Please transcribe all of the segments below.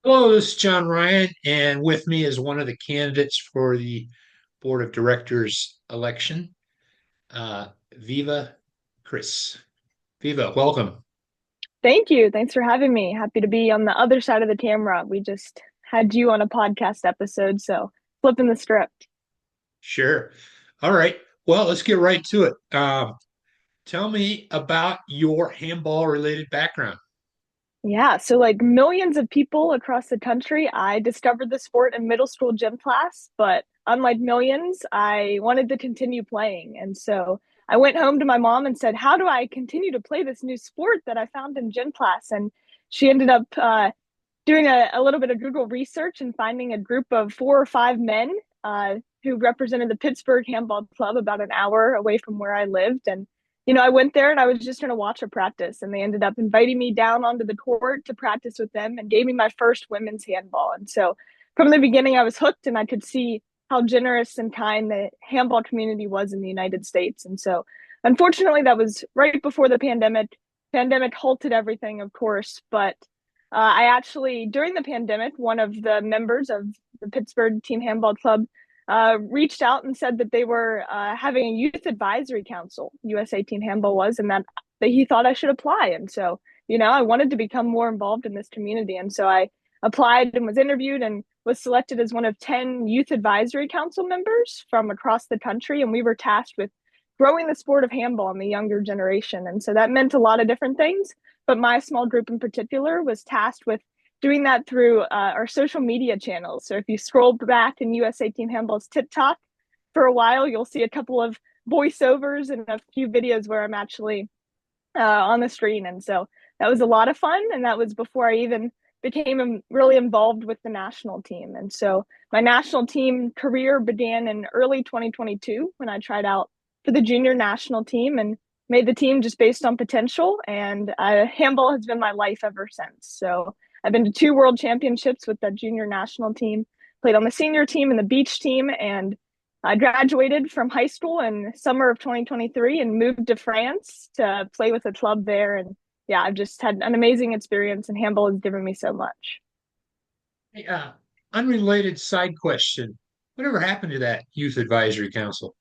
Hello, this is John Ryan, and with me is one of the candidates for the Board of Directors election, Viva Kreis. Viva, welcome. Thank you. Thanks for having me. Happy to be on the other side of the camera. We just had you on a podcast episode, so flipping the script. Sure. All right. Well, let's get right to it. Tell me about your handball related background. Yeah, so like millions of people across the country, I discovered the sport in middle school gym class, but unlike millions, I wanted to continue playing. And so I went home to my mom and said, "How do I continue to play this new sport that I found in gym class?" And she ended up doing a little bit of Google research and finding a group of 4 or 5 men who represented the Pittsburgh Handball Club about an hour away from where I lived. And, I went there and I was just going to watch a practice. And they ended up inviting me down onto the court to practice with them and gave me my first women's handball. And so from the beginning, I was hooked and I could see how generous and kind the handball community was in the United States. And so, unfortunately, that was right before the pandemic. Pandemic halted everything, of course, but I actually, during the pandemic, one of the members of the Pittsburgh Team Handball Club reached out and said that they were having a youth advisory council, USA Team Handball was, and that he thought I should apply. And so, I wanted to become more involved in this community. And so I applied and was interviewed and was selected as one of 10 youth advisory council members from across the country. And we were tasked with growing the sport of handball in the younger generation. And so that meant a lot of different things, but my small group in particular was tasked with doing that through our social media channels. So if you scroll back in USA Team Handball's TikTok for a while, you'll see a couple of voiceovers and a few videos where I'm actually on the screen. And so that was a lot of fun. And that was before I even became really involved with the national team. And so my national team career began in early 2022 when I tried out for the junior national team and made the team just based on potential. And handball has been my life ever since. So I've been to 2 world championships with the junior national team, played on the senior team and the beach team, and I graduated from high school in summer of 2023 and moved to France to play with a club there. And yeah, I've just had an amazing experience, and handball has given me so much. Hey, unrelated side question. Whatever happened to that youth advisory council?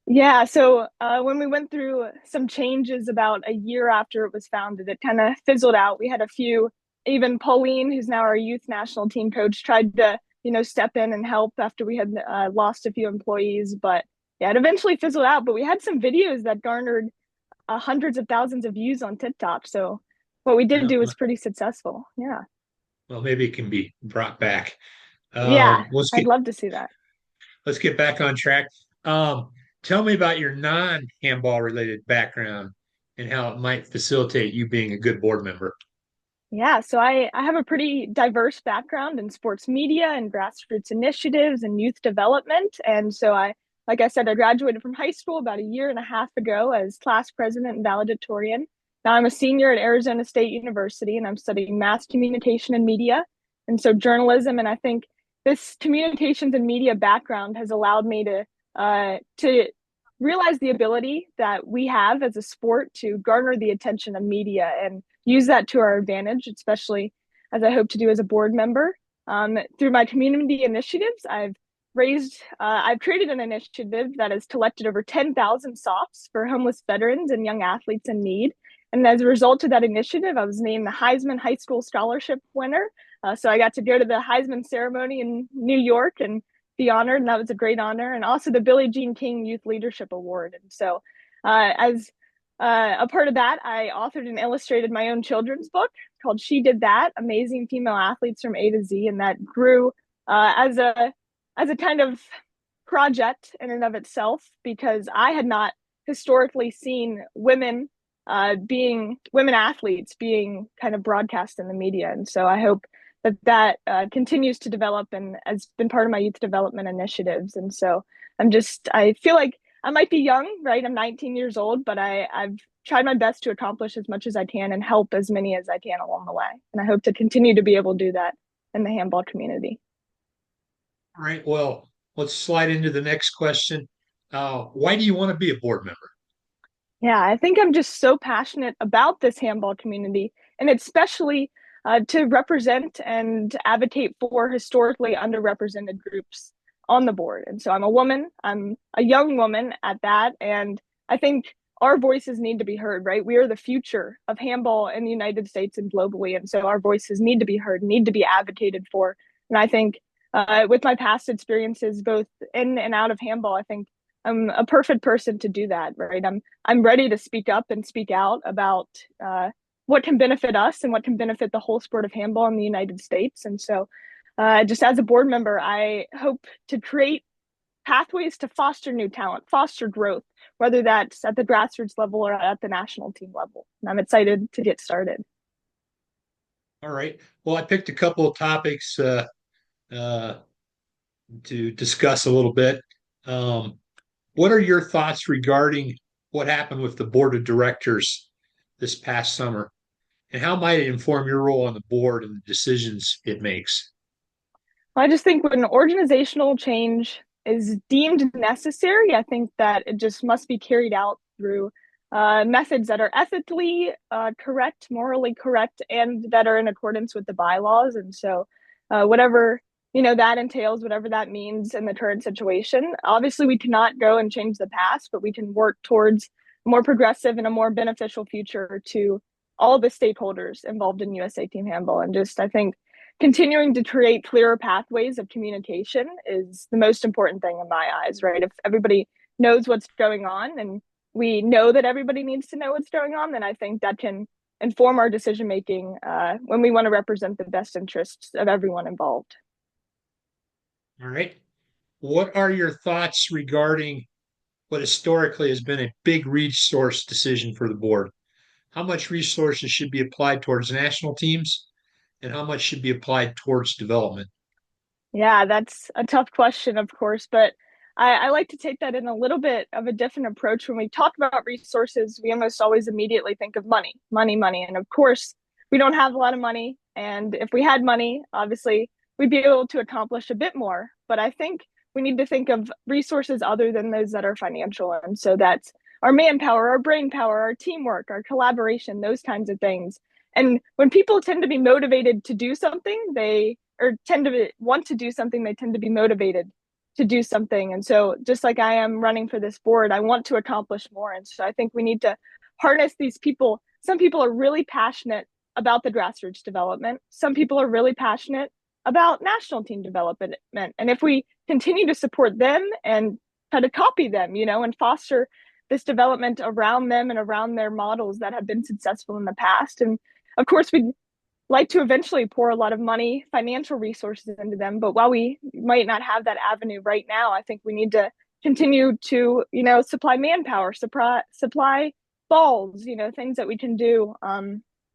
Yeah, so when we went through some changes about a year after it was founded, it kind of fizzled out. We had a few, even Pauline, who's now our youth national team coach, tried to, step in and help after we had lost a few employees. But yeah, it eventually fizzled out. But we had some videos that garnered hundreds of thousands of views on TikTok. So what we did Uh, do was pretty successful. Yeah. well, maybe it can be brought back. Yeah, Let's I'd get love to see that. let's get back on track. Tell me about your non-handball related background and how it might facilitate you being a good board member. Yeah, so I have a pretty diverse background in sports media and grassroots initiatives and youth development. And so like I said, I graduated from high school about a year and a half ago as class president and valedictorian. Now I'm a senior at Arizona State University and I'm studying mass communication and media. And so journalism, and I think this communications and media background has allowed me to realize the ability that we have as a sport to garner the attention of media and use that to our advantage, especially as I hope to do as a board member. Through my community initiatives, I've created an initiative that has collected over 10,000 softs for homeless veterans and young athletes in need. And as a result of that initiative, I was named the Heisman High School Scholarship winner. So I got to go to the Heisman ceremony in New York and be honored, and that was a great honor. And also the Billie Jean King Youth Leadership Award. And so, as a part of that, I authored and illustrated my own children's book called "She Did That: Amazing Female Athletes from A to Z," and that grew as a kind of project in and of itself because I had not historically seen women athletes being kind of broadcast in the media, and so I hope that continues to develop and has been part of my youth development initiatives. And so I feel like I might be young, right? I'm 19 years old, but I've tried my best to accomplish as much as I can and help as many as I can along the way. And I hope to continue to be able to do that in the handball community. All right, well, let's slide into the next question. Why do you want to be a board member? Yeah, I think I'm just so passionate about this handball community and especially to represent and advocate for historically underrepresented groups on the board. And so I'm a woman, I'm a young woman at that. And I think our voices need to be heard, right? We are the future of handball in the United States and globally. And so our voices need to be heard, need to be advocated for. And I think with my past experiences, both in and out of handball, I think I'm a perfect person to do that, right? I'm ready to speak up and speak out about what can benefit us and what can benefit the whole sport of handball in the United States. And so, just as a board member, I hope to create pathways to foster new talent, foster growth, whether that's at the grassroots level or at the national team level. And I'm excited to get started. All right. Well, I picked a couple of topics uh, to discuss a little bit. Um, what are your thoughts regarding what happened with the board of directors this past summer, and how might it inform your role on the board and the decisions it makes? I just think when organizational change is deemed necessary, I think that it just must be carried out through methods that are ethically correct, morally correct, and that are in accordance with the bylaws. And so, whatever that entails, whatever that means in the current situation. Obviously, we cannot go and change the past, but we can work towards a more progressive and a more beneficial future to all the stakeholders involved in USA Team Handball. And just, I think, continuing to create clearer pathways of communication is the most important thing in my eyes, right? If everybody knows what's going on and we know that everybody needs to know what's going on, then I think that can inform our decision making when we want to represent the best interests of everyone involved. All right. What are your thoughts regarding what historically has been a big resource decision for the board? How much resources should be applied towards national teams, and how much should be applied towards development? Yeah, that's a tough question, of course, but I like to take that in a little bit of a different approach. When we talk about resources, we almost always immediately think of money, money, money. And of course, we don't have a lot of money. And if we had money, obviously, we'd be able to accomplish a bit more. But I think we need to think of resources other than those that are financial. And so that's our manpower, our brain power, our teamwork, our collaboration, those kinds of things. And when people tend to be motivated to do something, they or tend to want to do something, they tend to be motivated to do something. And so, just like I am running for this board, I want to accomplish more. And so, I think we need to harness these people. Some people are really passionate about the grassroots development, some people are really passionate about national team development. And if we continue to support them and try to copy them, and foster this development around them and around their models that have been successful in the past. And of course, we like to eventually pour a lot of money, financial resources into them. But while we might not have that avenue right now, I think we need to continue to, supply manpower, supply balls, things that we can do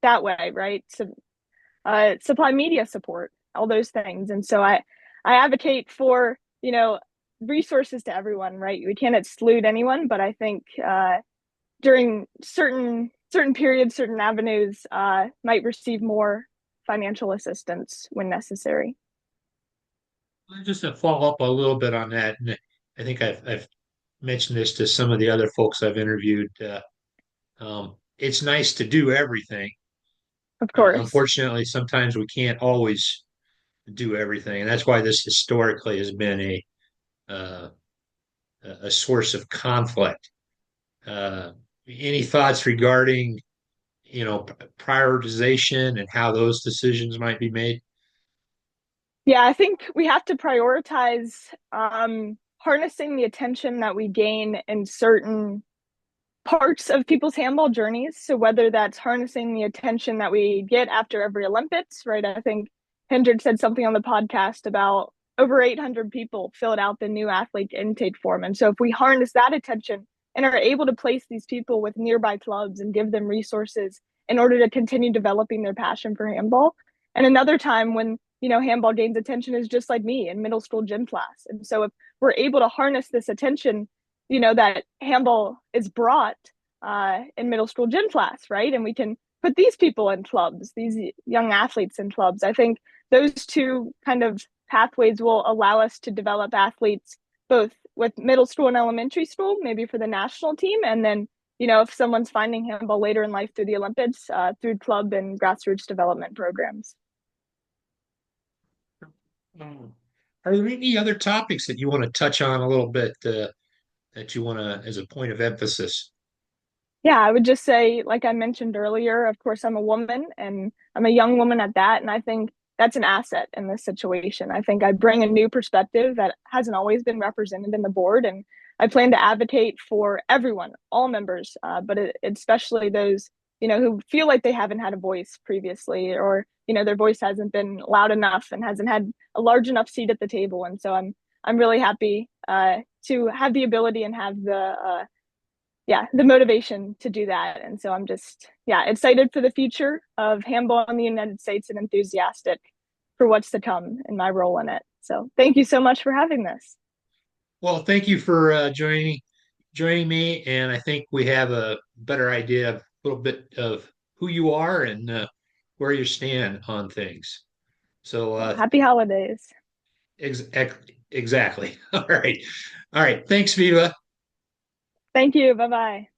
that way, right? So, supply media support, all those things. And so I advocate for, resources to everyone, right? We can't exclude anyone, but I think during certain periods, certain avenues might receive more financial assistance when necessary. Just to follow up a little bit on that, and I think I've mentioned this to some of the other folks I've interviewed. It's nice to do everything. Of course. Unfortunately, sometimes we can't always do everything, and that's why this historically has been uh, a source of conflict. Uh, any thoughts regarding prioritization and how those decisions might be made? Yeah, I think we have to prioritize harnessing the attention that we gain in certain parts of people's handball journeys. So whether that's harnessing the attention that we get after every Olympics, right? I think Hendrik said something on the podcast about over 800 people filled out the new athlete intake form. And so if we harness that attention and are able to place these people with nearby clubs and give them resources in order to continue developing their passion for handball. And another time when, handball gains attention is just like me in middle school gym class. And so if we're able to harness this attention that handball is brought in middle school gym class, right? And we can put these people in clubs, these young athletes in clubs. I think those two kind of pathways will allow us to develop athletes both with middle school and elementary school, maybe for the national team, and then if someone's finding handball later in life through the Olympics, through club and grassroots development programs. Mm. Are there any other topics that you want to touch on a little bit that you want to, as a point of emphasis? Yeah, I would just say, like I mentioned earlier, of course, I'm a woman and I'm a young woman at that. And I think that's an asset in this situation. I think I bring a new perspective that hasn't always been represented in the board. And I plan to advocate for everyone, all members, but especially those, who feel like they haven't had a voice previously or, their voice hasn't been loud enough and hasn't had a large enough seat at the table. And so I'm really happy to have the ability and have the motivation to do that. And so I'm just, excited for the future of handball in the United States and enthusiastic for what's to come in my role in it. So thank you so much for having this. Well, thank you for joining me, and I think we have a better idea of a little bit of who you are and where you stand on things. So, Well, happy holidays. ex ex exactly. All right. All right. Thanks, Viva. Thank you. Bye bye.